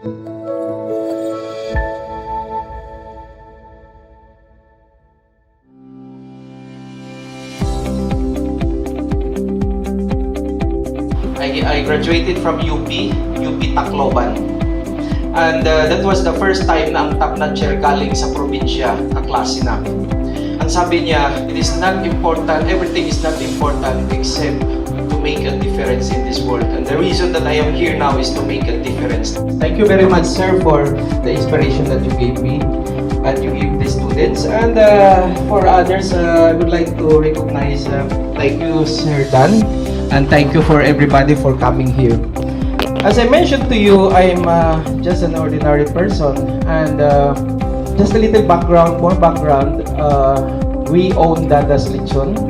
I graduated from UP Tacloban. And that was the first time na ang top notcher galing sa probinsya, kaklase namin. Ang sabi niya, it is not important, everything is not important except to make a difference in this world. And the reason that I am here now is to make a difference. Thank you very much, sir, for the inspiration that you gave me and you give the students. And for others, I would like to recognize, thank you, Sir Dan, and thank you for everybody for coming here. As I mentioned to you, I'm just an ordinary person, and just a little background, more background. We own Dada's Lechon.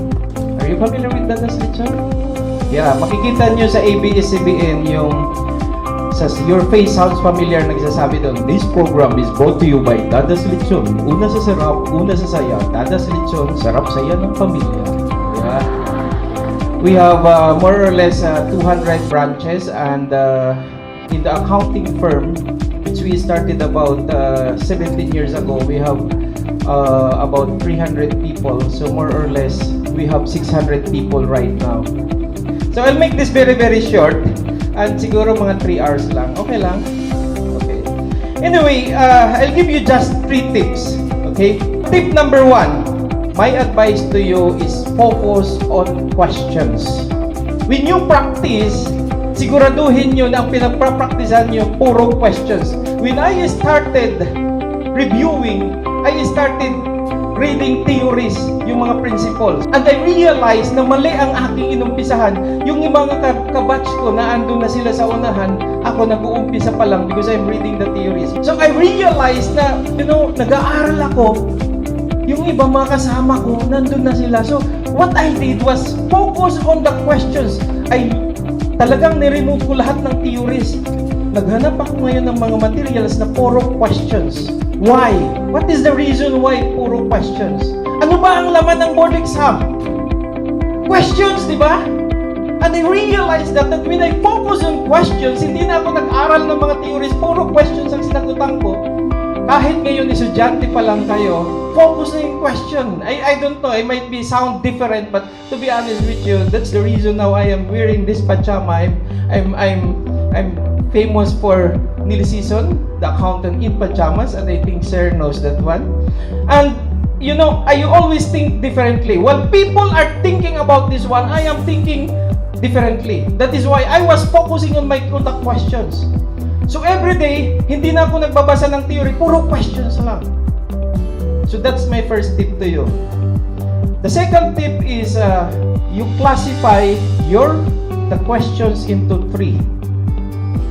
Are you familiar with Dada's Lechon? Yeah, makikita nyo sa ABS-CBN yung sa Your Face Sounds Familiar, nagsasabi doon, this program is brought to you by Dada's Lechon. Una sa sarap, una sa saya. Dada's Lechon, sarap saya ng pamilya. Yeah. We have more or less 200 branches, and in the accounting firm, which we started about 17 years ago, we have about 300 people. So more or less, we have 600 people right now. So I'll make this very, very short, and siguro mga 3 hours lang. Okay lang? Okay. Anyway, I'll give you just 3 tips. Okay? Tip number 1. My advice to you is focus on questions. When you practice, siguraduhin nyo na ang pinagpapraktisan nyo puro questions. When I started reviewing, I started reading theories, yung mga principles. And I realized na mali ang aking inumpisahan. Yung mga kabatch ko na andun na sila sa unahan, ako nag-uumpisa pa lang because I'm reading the theories. So I realized na, nag-aaral ako, yung iba mga kasama ko, nandun na sila. So, what I did was focus on the questions. Ay, talagang niremove ko lahat ng theories. Naghanap ako ngayon ng mga materials na puro questions. Why? What is the reason why puro questions? Ano ba ang laman ng board exam? Questions, di ba? And I realized that when I focus on questions, hindi na ako nag-aral ng mga theories, puro questions ang sinagutan ko. Kahit ngayon estudyante pa lang kayo, focus na yung question. I don't know, it might be sound different, but to be honest with you, that's the reason now I am wearing this pajama. I'm famous for Sison, the accountant in pajamas, and I think sir knows that one. And I always think differently. While people are thinking about this one, I am thinking differently. That is why I was focusing on my contact questions. So every day, hindi na ako nagbabasa ng theory, puro questions lang. So that's my first tip to you. The second tip is you classify the questions into 3.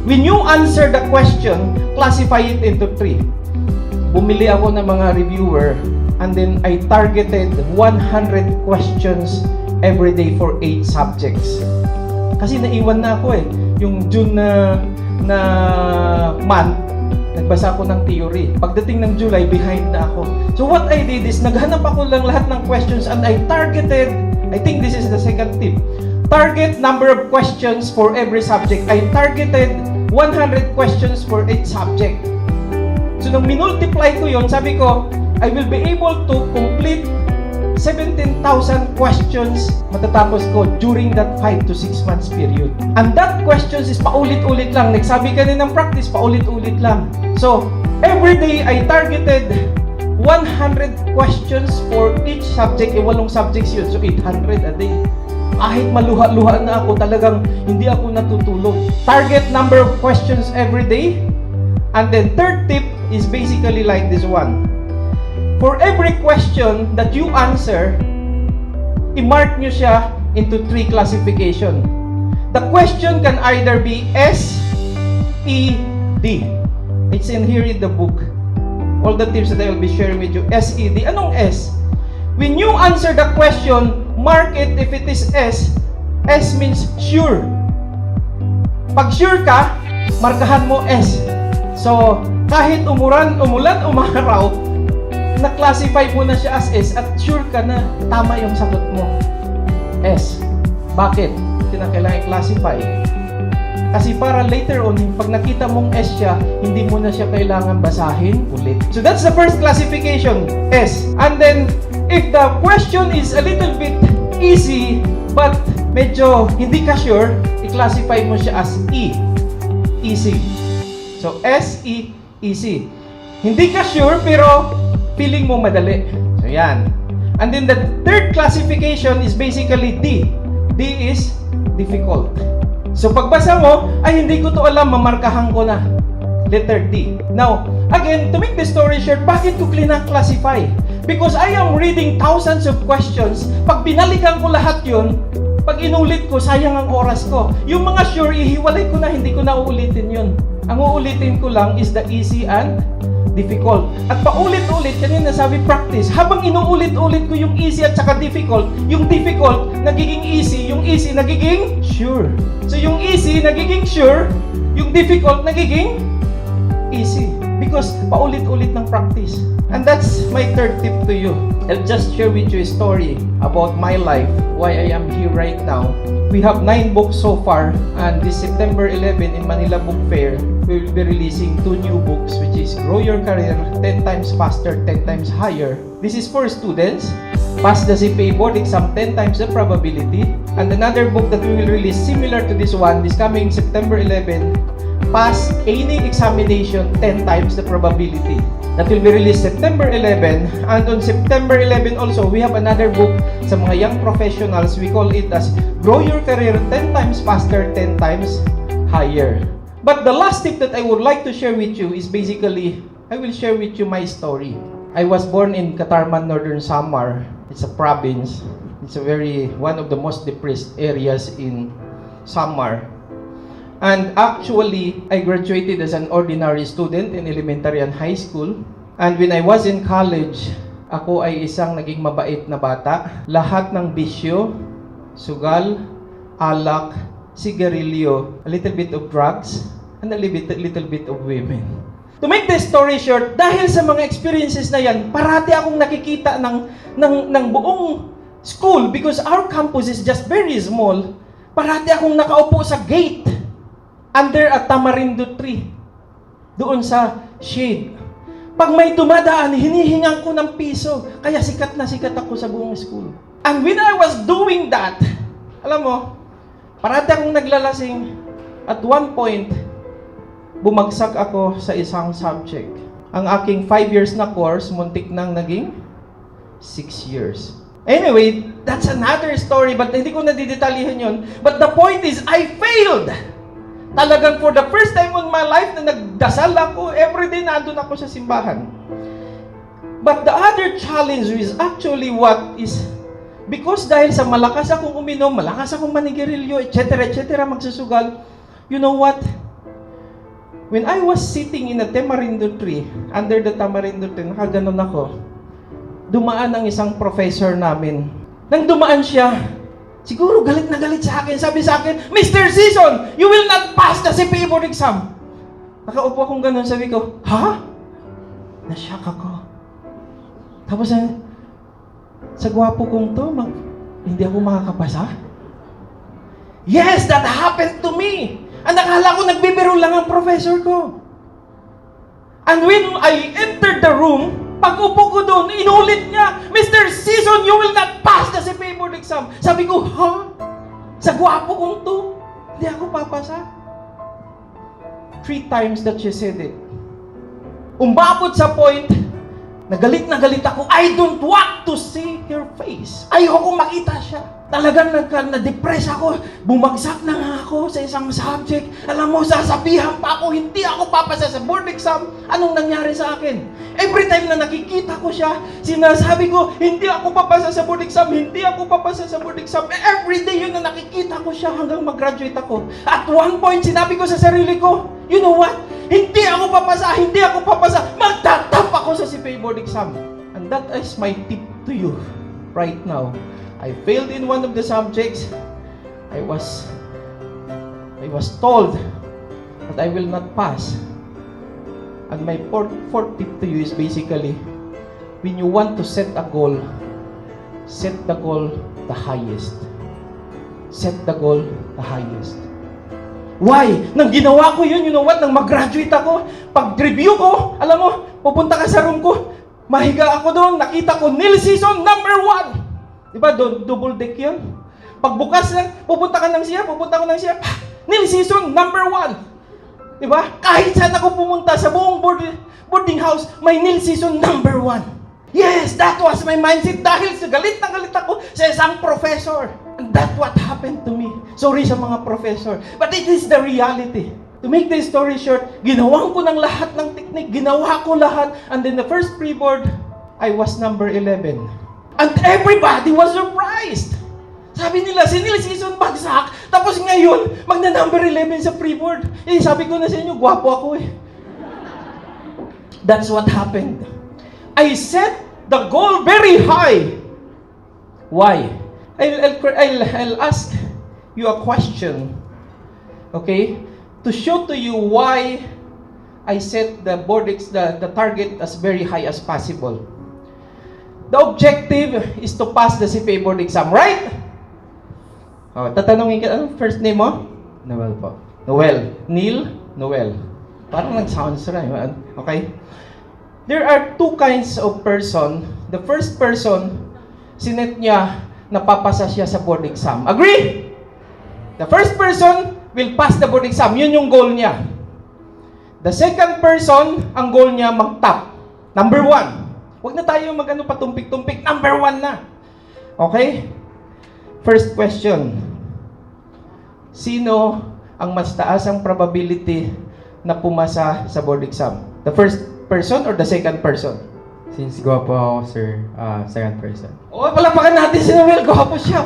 When you answer the question, classify it into 3. Bumili ako ng mga reviewer, and then I targeted 100 questions every day for 8 subjects. Kasi naiwan na ako yung June na month, nagbasa ako ng theory. Pagdating ng July, behind na ako. So what I did is, naghanap ako lang lahat ng questions, and I targeted, I think this is the second tip, target number of questions for every subject. I targeted 100 questions for each subject. So nung minultiply ko yon, sabi ko, I will be able to complete 17,000 questions matatapos ko during that 5 to 6 months period. And that questions is paulit-ulit lang. Nagsabi ka ng practice, paulit-ulit lang. So, every day I targeted 100 questions for each subject. 8 subjects yun. So, 800 a day. Kahit maluha-luha na ako, talagang hindi ako natutulog. Target number of questions every day. And then, third tip is basically like this one. For every question that you answer, i-mark nyo siya into 3 classification. The question can either be S, E, D. It's in here in the book. All the tips that I will be sharing with you. S, E, D. Anong S? When you answer the question, mark it if it is S. S means sure. Pag sure ka, markahan mo S. So, kahit umulan, umaraw, na-classify mo na siya as S at sure ka na tama yung sagot mo. S. Bakit? Kinakailangan i-classify. Kasi para later on, pag nakita mong S siya, hindi mo na siya kailangan basahin ulit. So that's the first classification, S. And then, if the question is a little bit easy, but medyo hindi ka sure, i-classify mo siya as E. Easy. So, S, E, easy. Hindi ka sure, pero feeling mo madali. So, yan. And then the third classification is basically D. D is difficult. So, pagbasa mo, ay hindi ko to alam, mamarkahan ko na. Letter D. Now, again, to make the story short, bakit ko classify? Because I am reading thousands of questions. Pag binalikan ko lahat yun, pag inulit ko, sayang ang oras ko. Yung mga sure, ihiwalay ko na, hindi ko na uulitin yun. Ang uulitin ko lang is the easy and difficult. At paulit-ulit, kanina sabi practice. Habang inuulit-ulit ko yung easy at saka difficult, yung difficult nagiging easy, yung easy nagiging sure. So yung easy nagiging sure, yung difficult nagiging easy. Because paulit-ulit ng practice. And that's my third tip to you. I'll just share with you a story about my life, why I am here right now. We have 9 books so far, and this September 11 in Manila Book Fair, we will be releasing 2 new books, which is Grow Your Career 10 Times Faster, 10 Times Higher. This is for students. Pass the CPA board exam 10 times the probability. And another book that we will release similar to this one, this coming September 11, Pass any examination 10 times the probability. That will be released September 11. And on September 11 also, we have another book sa mga young professionals. We call it as Grow Your Career 10 Times Faster, 10 Times Higher. But the last tip that I would like to share with you is basically, I will share with you my story. I was born in Katarman, Northern Samar. It's a province. It's one of the most depressed areas in Samar. And actually, I graduated as an ordinary student in elementary and high school. And when I was in college, ako ay isang naging mabait na bata. Lahat ng bisyo, sugal, alak, sigarilyo, a little bit of drugs, and a little bit of women. To make the story short, dahil sa mga experiences na yan, parati akong nakikita ng buong school because our campus is just very small. Parati akong nakaupo sa gate under a tamarindo tree doon sa shade. Pag may dumadaan, hinihingan ko ng piso. Kaya sikat na sikat ako sa buong school. And when I was doing that, alam mo, parati akong naglalasing. At one point, bumagsak ako sa isang subject. Ang aking 5 years na course, muntik nang naging 6 years. Anyway, that's another story, but hindi ko na didetalihan yun. But the point is, I failed! Talagang for the first time in my life na nagdasal ako, everyday nandun ako sa simbahan. But the other challenge is actually what is, because dahil sa malakas akong uminom, malakas akong manigarilyo, etc., magsusugal, you know what? When I was sitting in a tamarindo tree, under the tamarindo tree, nakaganon ako, dumaan ang isang professor namin. Nang dumaan siya, siguro galit na galit sa akin. Sabi sa akin, Mr. Sison, you will not pass the CPA board exam. Nakaupo akong ganun, sabi ko, ha? Nashock ako. Tapos, sa gwapo kong to, hindi ako makakapasa? Yes, that happened to me. Ang nakala ko, nagbibiro lang ang professor ko. And when I entered the room, pag upo ko doon, inulit niya, Mr. Sison, you will not pass the CPA board exam. Sabi ko, ha? Sa gwapo kong to, hindi ako papasa. 3 times that she said it. Umabot sa point, na galit ako, I don't want to see her face. Ayoko makita siya. Talagang na-depress ako. Bumagsak na nga ako sa isang subject. Alam mo, sasabihan pa ako, hindi ako papasa sa board exam. Anong nangyari sa akin? Every time na nakikita ko siya, sinasabi ko, hindi ako papasa sa board exam, hindi ako papasa sa board exam. Every day yun na nakikita ko siya hanggang mag-graduate ako. At one point, sinabi ko sa sarili ko, you know what? Hindi ako papasa, magtatap ako sa CPA board exam. And that is my tip to you right now. I failed in one of the subjects. I was told that I will not pass. And my fourth tip to you is basically, when you want to set a goal, set the goal the highest. Set the goal the highest. Why? Nang ginawa ko yun, you know what? Nang mag-graduate ako, pag-review ko, alam mo, pupunta ka sa room ko, mahiga ako doon, nakita ko, Sison number 1. Diba, double deck yun? Pagbukas na, pupunta ko ng siya, Sison number 1. Diba? Kahit saan ako pumunta sa buong boarding house, may Sison number 1. Yes, that was my mindset dahil sa galit na galit ako sa isang professor. And that's what happened to me. Sorry sa mga professor. But it is the reality. To make the story short, ginawa ko ng lahat ng technique. Ginawa ko lahat. And then the first pre-board, I was number 11. And everybody was surprised. Sabi nila, si Sison bagsak. Tapos ngayon, magna-number 11 sa pre-board. Sabi ko na sa inyo, gwapo ako eh. That's what happened. I set the goal very high. Why? I'll ask you a question, okay, to show to you why I set the target as very high as possible. The objective is to pass the CPA board exam, right? Oh, tatanungin ka, anong first name mo? Noel po. Noel. Neil? Noel. Parang nag-sounds rin. Okay? There are two kinds of person. The first person, sinet niya, napapasa siya sa board exam. Agree? The first person will pass the board exam. Yun yung goal niya. The second person, ang goal niya mag-top. Number 1. Huwag na tayo patumpik-tumpik. Number 1 na. Okay? First question. Sino ang mas taas ang probability na pumasa sa board exam? The first person or the second person? Since gwapo ako, sir, second person. O, palapakan natin si Noel. Gwapo siya.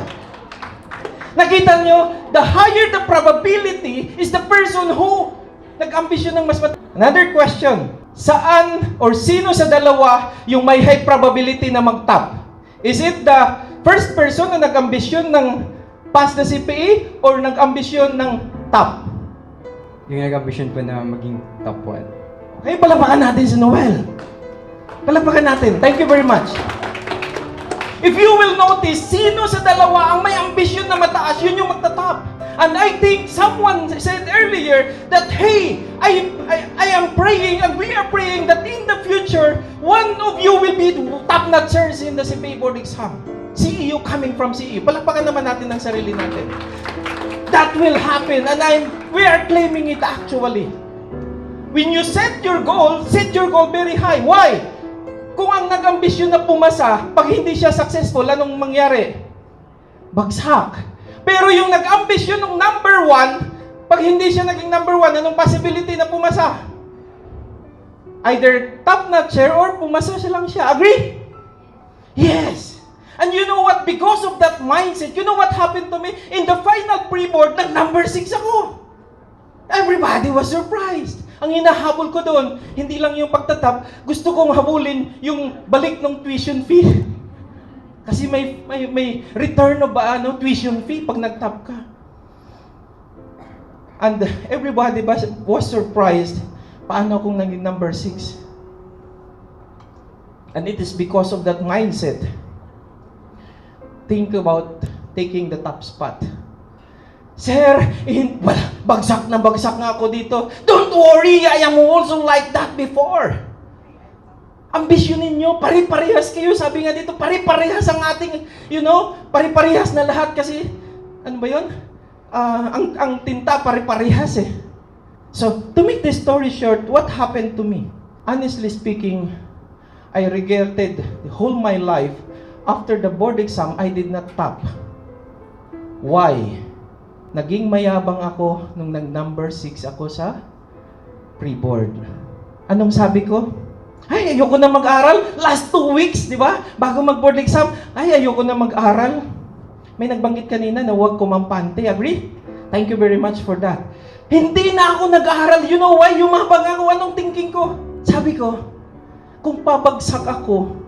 Nakita nyo, the higher the probability is the person who nag-ambisyon ng mas Another question. Saan or sino sa dalawa yung may high probability na mag-top? Is it the first person na nag-ambisyon ng pass the CPA or nag-ambisyon ng top? Yung nag-ambition po na maging top 1. Okay, palapakan natin si Noel. Palapakan natin. Thank you very much. If you will notice, sino sa dalawa ang may ambisyon na mataas, yun yung magtatop. And I think someone said earlier that, hey, I am praying and we are praying that in the future, one of you will be top-notchers in the CPA board exam. CEU coming from CEU. Palapakan naman natin ang sarili natin. That will happen and we are claiming it actually. When you set your goal very high. Why? Kung ang nag-ambisyon na pumasa, pag hindi siya successful, anong mangyari? Bagsak. Pero yung nag-ambisyon ng number 1, pag hindi siya naging number 1, anong possibility na pumasa? Either top-notcher or pumasa siya lang siya. Agree? Yes. And you know what? Because of that mindset, you know what happened to me? In the final pre-board, nag-number 6 ako. Everybody was surprised. Ang hinahabol ko doon, hindi lang yung pagtatap, gusto kong habulin yung balik ng tuition fee. Kasi may return of tuition fee pag nag-top ka. And everybody was surprised, paano kung naging number 6? And it is because of that mindset. Think about taking the top spot. Sir, bagsak na bagsak nga ako dito. Don't worry, I am also like that before. Ambisyon ninyo, pare-parehas kayo. Sabi nga dito, pare-parehas ang ating, pare-parehas na lahat kasi, ano ba yun? Ang tinta pare-parehas eh. So, to make this story short, what happened to me? Honestly speaking, I regretted the whole my life. After the board exam, I did not top. Why? Naging mayabang ako nung nag-number 6 ako sa pre-board. Anong sabi ko? Ay, ayoko na mag-aral. Last 2 weeks, di ba? Bago mag-board exam, ay, ayoko na mag-aral. May nagbanggit kanina na huwag kumampante. Agree? Thank you very much for that. Hindi na ako nag-aaral. You know why? Yumabang ako. Anong thinking ko? Sabi ko, kung pabagsak ako,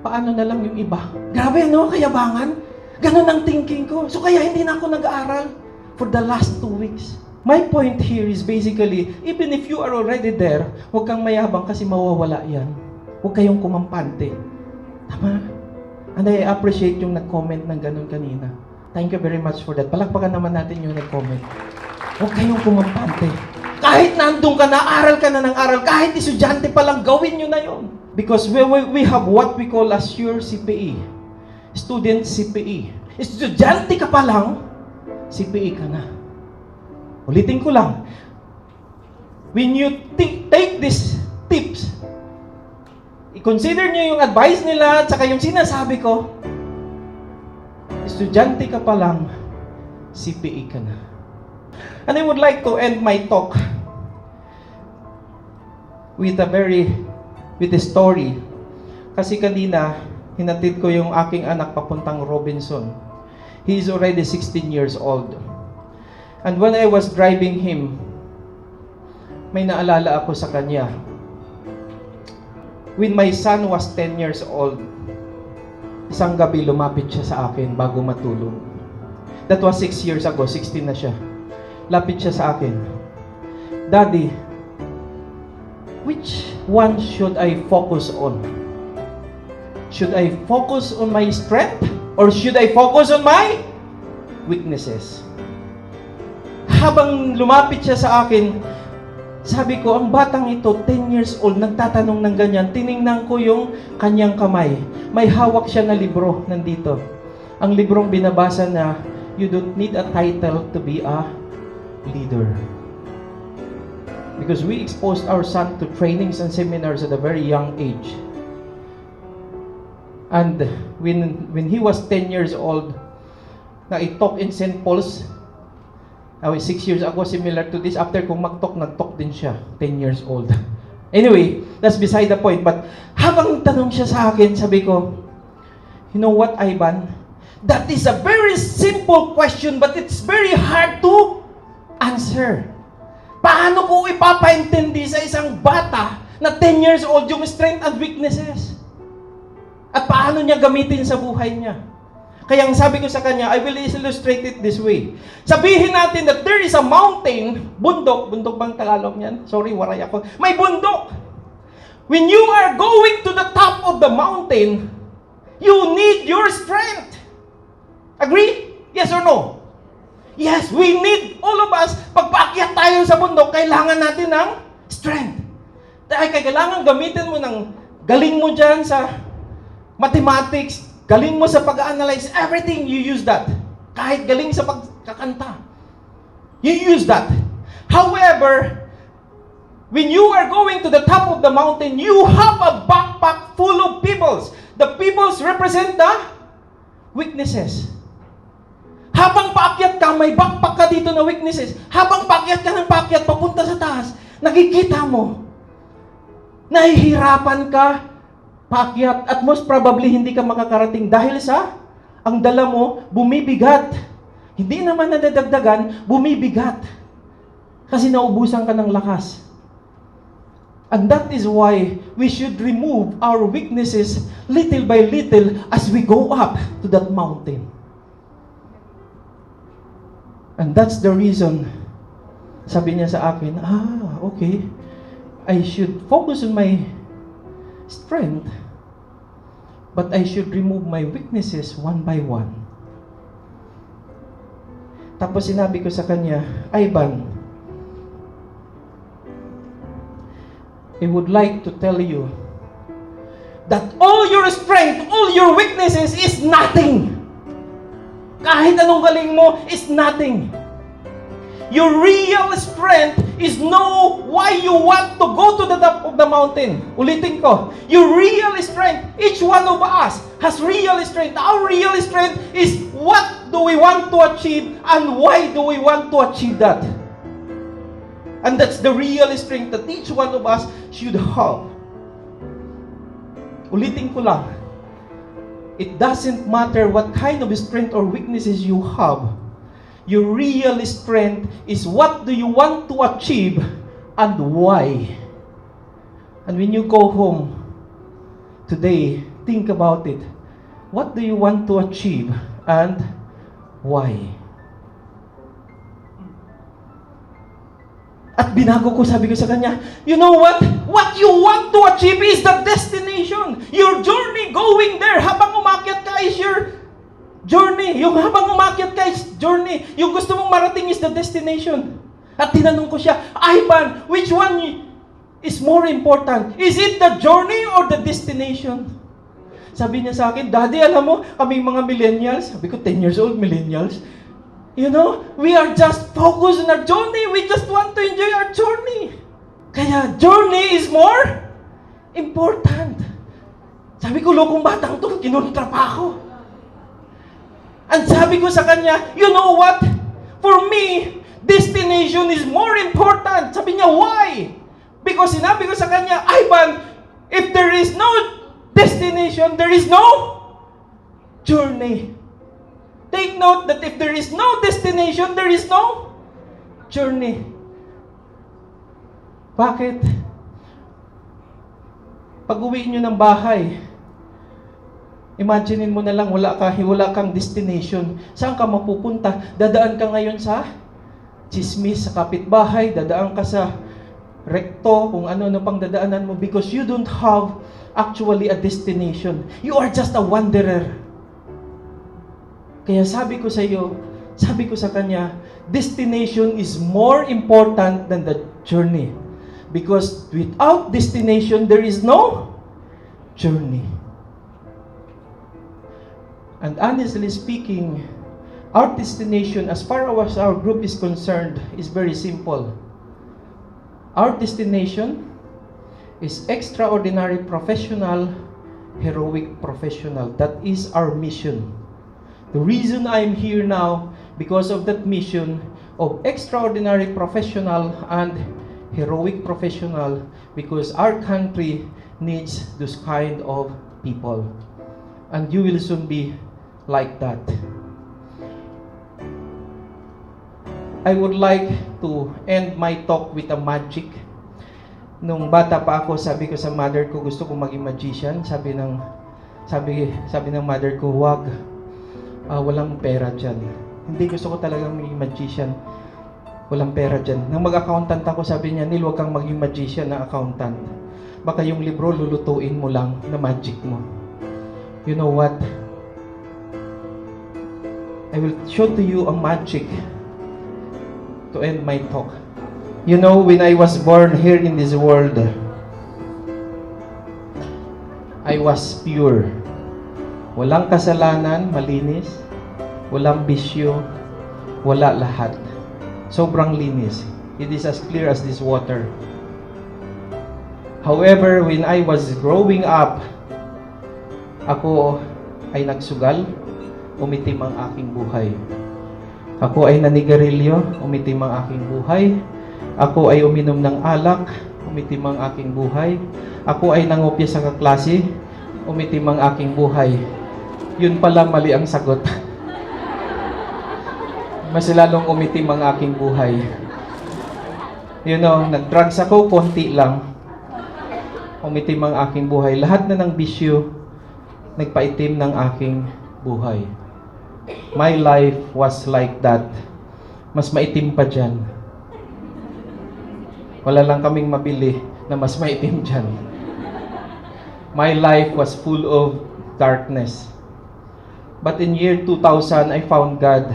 paano na lang yung iba? Grabe, no? Kayabangan. Ganon ang thinking ko. So kaya hindi na ako nag-aaral for the last 2 weeks. My point here is basically, even if you are already there, huwag kang mayabang kasi mawawala yan. Huwag kayong kumampante. Tama? And I appreciate yung nag-comment ng ganun kanina. Thank you very much for that. Palakpakan naman natin yung nag-comment. Huwag kayong kumampante. Kahit nandun ka na, aral ka na ng aral, kahit estudyante pa lang, gawin nyo na yon. Because we have what we call as sure CPE. Student CPE. Estudyante ka pa lang, CPE ka na. Ulitin ko lang. When you take these tips, i-consider nyo yung advice nila at saka yung sinasabi ko, estudyante ka pa lang, CPE ka na. And I would like to end my talk with a story. Kasi kanina, hinatid ko yung aking anak papuntang Robinson. He is already 16 years old. And when I was driving him, may naalala ako sa kanya. When my son was 10 years old, isang gabi lumapit siya sa akin bago matulog. That was 6 years ago, 16 na siya. Lapit siya sa akin. Daddy, which one should I focus on? Should I focus on my strength? Or should I focus on my weaknesses? Habang lumapit siya sa akin, sabi ko, ang batang ito, 10 years old, nagtatanong ng ganyan. Tiningnan ko yung kanyang kamay. May hawak siya na libro nandito. Ang librong binabasa na, you don't need a title to be a leader. Because we exposed our son to trainings and seminars at a very young age. And when he was 10 years old, na-talk in St. Paul's, 6 years ago, similar to this. After kong mag-talk, nag-talk din siya. 10 years old. Anyway, that's beside the point. But habang tanong siya sa akin, sabi ko, you know what, Ivan? That is a very simple question, but it's very hard to answer. Paano ko ipapaintindi sa isang bata na 10 years old yung strength and weaknesses? At paano niya gamitin sa buhay niya? Kaya ang sabi ko sa kanya, I will illustrate it this way. Sabihin natin that there is a mountain, bundok bang Tagalog niyan? Sorry, waray ako. May bundok. When you are going to the top of the mountain, you need your strength. Agree? Yes or no? Yes, we need, all of us, pag paakyat tayo sa bundok, kailangan natin ng strength. Dahil kailangan gamitin mo ng galing mo dyan sa mathematics, galing mo sa pag-analyze, everything, you use that. Kahit galing sa pagkakanta, you use that. However, when you are going to the top of the mountain, you have a backpack full of peoples. The peoples represent the weaknesses. Habang paakyat ka, may backpack ka dito na weaknesses. Habang paakyat ka ng paakyat, papunta sa taas, nakikita mo, nahihirapan ka, paakyat, at most probably hindi ka makakarating dahil sa ang dala mo, bumibigat. Hindi naman nadadagdagan, bumibigat. Kasi naubusan ka ng lakas. And that is why we should remove our weaknesses little by little as we go up to that mountain. And that's the reason, sabi niya sa akin, okay, I should focus on my strength, but I should remove my weaknesses one by one. Tapos sinabi ko sa kanya, Ivan, I would like to tell you that all your strength, all your weaknesses is nothing. Kahit anong galing mo is nothing. Your real strength is know why you want to go to the top of the mountain. Ulitin ko. Your real strength, each one of us has real strength. Our real strength is what do we want to achieve and why do we want to achieve that. And that's the real strength that each one of us should have. Ulitin ko lang. It doesn't matter what kind of strength or weaknesses you have. Your real strength is what do you want to achieve and why. And when you go home today, think about it. What do you want to achieve and why? At binago ko, sabi ko sa kanya, you know what? What you want to achieve is the destination. Your journey going there. Habang umakyat ka is your journey. Yung habang umakyat ka is journey. Yung gusto mong marating is the destination. At tinanong ko siya, Ivan, which one is more important? Is it the journey or the destination? Sabi niya sa akin, Daddy, alam mo, kaming mga millennials, sabi ko, 10 years old, millennials, you know, we are just focused on our journey. We just want to enjoy our journey. Kaya, journey is more important. Sabi ko, lokong batang to, kinontra pa ako. And sabi ko sa kanya, you know what? For me, destination is more important. Sabi niya, why? Because sinabi ko sa kanya, Ivan, if there is no destination, there is no journey. Take note that if there is no destination, there is no journey. Bakit? Pag-uwi nyo ng bahay, imaginein mo na lang, wala kang destination. Saan ka mapupunta? Dadaan ka ngayon sa chismis, sa kapitbahay, dadaan ka sa rekto, kung ano-ano pang dadaanan mo, because you don't have actually a destination. You are just a wanderer. Kaya sabi ko sa iyo, sabi ko sa kanya, destination is more important than the journey. Because without destination, there is no journey. And honestly speaking, our destination, as far as our group is concerned, is very simple. Our destination is extraordinary professional, heroic professional. That is our mission. The reason I'm here now, because of that mission of extraordinary professional and heroic professional, because our country needs those kind of people. And you will soon be like that. I would like to end my talk with a magic. Nung bata pa ako, sabi ko sa mother ko, gusto kong maging magician. Sabi ng mother ko, wag, walang pera dyan. Hindi, gusto ko talagang maging magician. Walang pera dyan. Nang mag-accountant ako, sabi niya, Neil, wag kang maging magician na accountant. Baka yung libro lulutuin mo lang na magic mo. You know what? I will show to you a magic to end my talk. You know, when I was born here in this world, I was pure. Walang kasalanan, malinis. Walang bisyo. Wala lahat. Sobrang linis. It is as clear as this water. However, when I was growing up, ako ay nagsugal, umitim ang aking buhay. Ako ay nanigarilyo, umitim ang aking buhay. Ako ay uminom ng alak, umitim ang aking buhay. Ako ay nangopya sa kaklase, umitim ang aking buhay. Yun pala mali ang sagot. Mas lalong umitim ang aking buhay. You know, nag-drugs ako, konti lang. Umitim ang aking buhay. Lahat na ng bisyo, nagpaitim ng aking buhay. My life was like that. Mas maitim pa dyan. Wala lang kaming mabili na mas maitim dyan. My life was full of darkness. But in year 2000, I found God.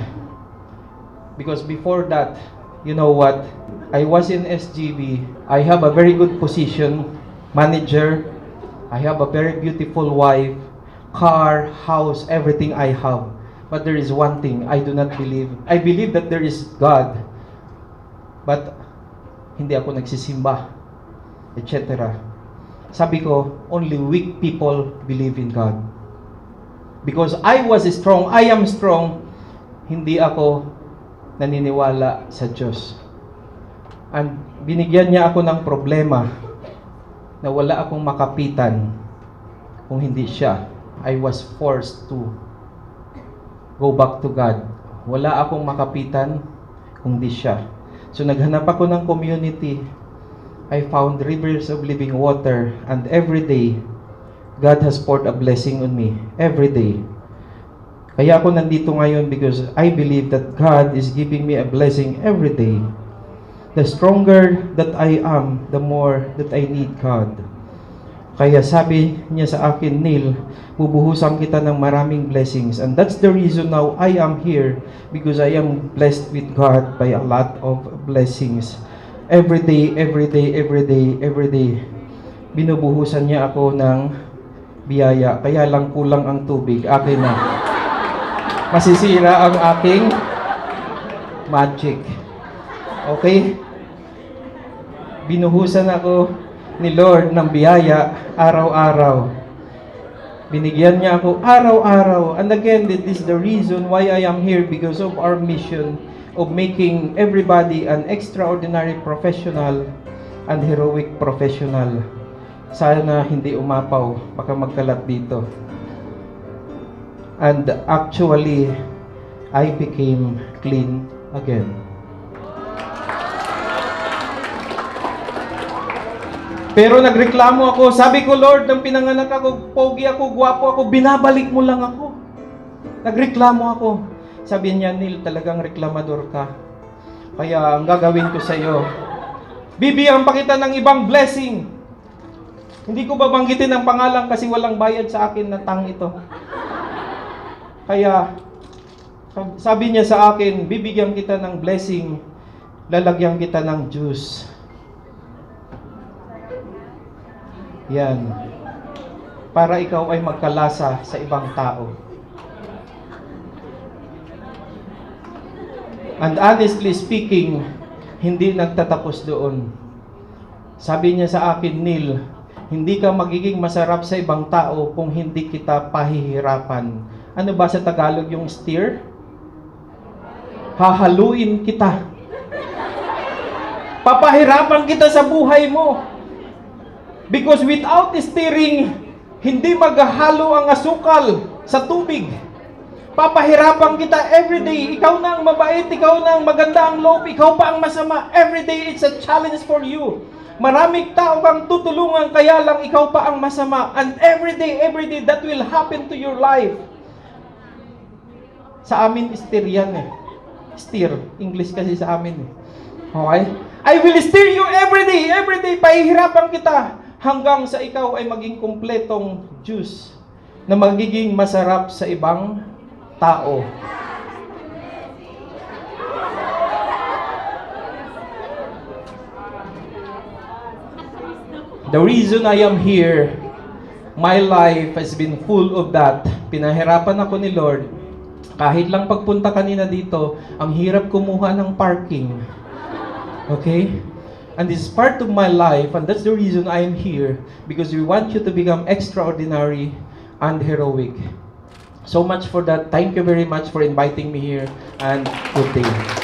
Because before that, you know what? I was in SGB. I have a very good position, manager. I have a very beautiful wife, car, house, everything I have. But there is one thing I do not believe. I believe that there is God. But hindi ako nagsisimba, etc. Sabi ko, only weak people believe in God. Because I was strong, I am strong, hindi ako naniniwala sa Diyos. And binigyan niya ako ng problema na wala akong makapitan kung hindi siya. I was forced to go back to God. Wala akong makapitan kung di siya. So naghanap ako ng community. I found rivers of living water, and every day, God has poured a blessing on me. Every day. Kaya ako nandito ngayon because I believe that God is giving me a blessing every day. The stronger that I am, the more that I need God. Kaya sabi niya sa akin, Neil, bubuhusan kita ng maraming blessings. And that's the reason now I am here, because I am blessed with God by a lot of blessings. Every day, every day, every day, every day, binubuhusan niya ako ng biyaya. Kaya lang kulang ang tubig. Akin na. Masisira ang aking magic. Okay? Binuhusan ako ni Lord ng biyaya araw-araw. Binigyan niya ako araw-araw. And again, this is the reason why I am here, because of our mission of making everybody an extraordinary professional and heroic professional. Sana hindi umapaw, baka magkalat dito. And actually, I became clean again. Pero nagreklamo ako. Sabi ko, Lord, nang pinanganak ako, pogi ako, gwapo ako, binabalik mo lang ako. Nagreklamo ako. Sabi niya, Neil, talagang reklamador ka. Kaya ang gagawin ko sa iyo, bibigyan pa kita ng ibang blessing. Hindi ko babanggitin ang pangalan kasi walang bayad sa akin na tang ito. Kaya, sabi niya sa akin, bibigyan kita ng blessing, lalagyan kita ng juice. Yan. Para ikaw ay magkalasa sa ibang tao. And honestly speaking, hindi nagtatapos doon. Sabi niya sa akin, Neil, hindi ka magiging masarap sa ibang tao kung hindi kita pahihirapan. Ano ba sa Tagalog yung steer? Hahaluin kita. Papahirapan kita sa buhay mo. Because without steering, hindi maghahalo ang asukal sa tubig. Papahirapan kita everyday. Ikaw na ang mabait, ikaw na ang maganda ang loob, ikaw pa ang masama. Everyday it's a challenge for you. Maraming tao kang tutulungan, kaya lang ikaw pa ang masama. And everyday that will happen to your life. Sa amin, steer yan eh. Steer. English kasi sa amin eh. Okay? I will steer you everyday. Pahihirapan kita. Hanggang sa ikaw ay maging kumpletong juice na magiging masarap sa ibang tao. The reason I am here, my life has been full of that. Pinahirapan ako ni Lord. Kahit lang pagpunta kanina dito, ang hirap kumuha ng parking. Okay? And this is part of my life, and that's the reason I am here, because we want you to become extraordinary and heroic. So much for that. Thank you very much for inviting me here, and good day.